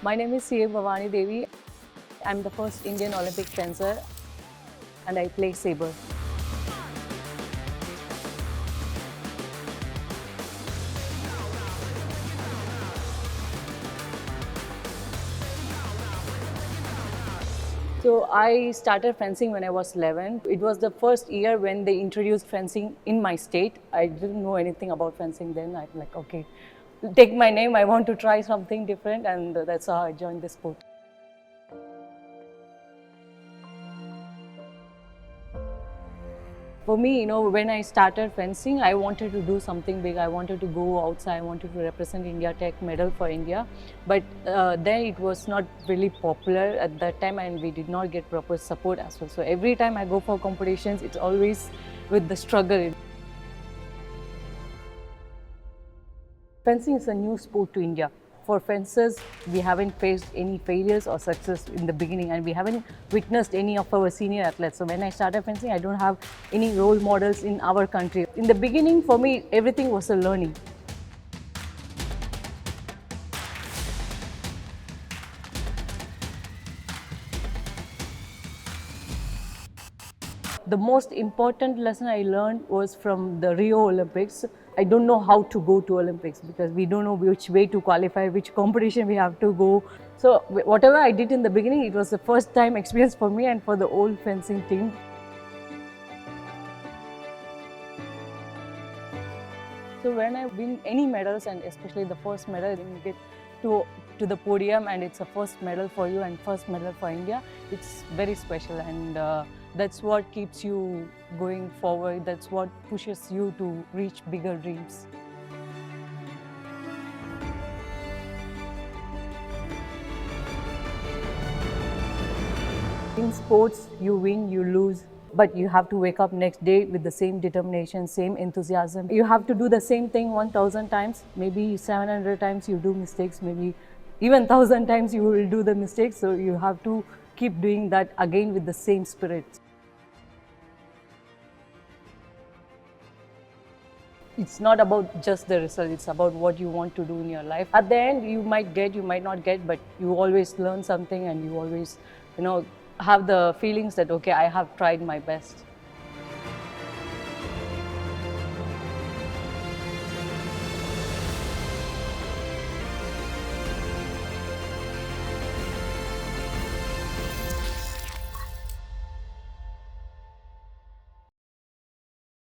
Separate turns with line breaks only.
My name is C.A. Bhavani Devi. I'm the first Indian Olympic fencer and I play saber. So I started fencing when I was 11. It was the first year when they introduced fencing in my state. I didn't know anything about fencing then. I'm like, okay, take my name. I want to try something different, and that's how I joined the sport. For me, when I started fencing, I wanted to do something big. I wanted to go outside. I wanted to represent India, take medal for India. But then it was not really popular at that time, and we did not get proper support as well. So every time I go for competitions, it's always with the struggle. Fencing is a new sport to India. For fencers, we haven't faced any failures or success in the beginning, and we haven't witnessed any of our senior athletes. So when I started fencing, I don't have any role models in our country. In the beginning, for me, everything was a learning. The most important lesson I learned was from the Rio Olympics. I don't know how to go to Olympics because we don't know which way to qualify, which competition we have to go. So whatever I did in the beginning, it was the first time experience for me and for the whole fencing team. So when I win any medals, and especially the first medal, when you get to the podium and it's a first medal for you and first medal for India, it's very special, and that's what keeps you going forward. That's what pushes you to reach bigger dreams. In sports, you win, you lose, but you have to wake up next day with the same determination, same enthusiasm. You have to do the same thing 1,000 times, maybe 700 times you do mistakes, maybe even 1,000 times you will do the mistakes. So you have to keep doing that again with the same spirit. It's not about just the result, it's about what you want to do in your life. At the end, you might get, you might not get, but you always learn something, and you always, have the feelings that, okay, I have tried my best.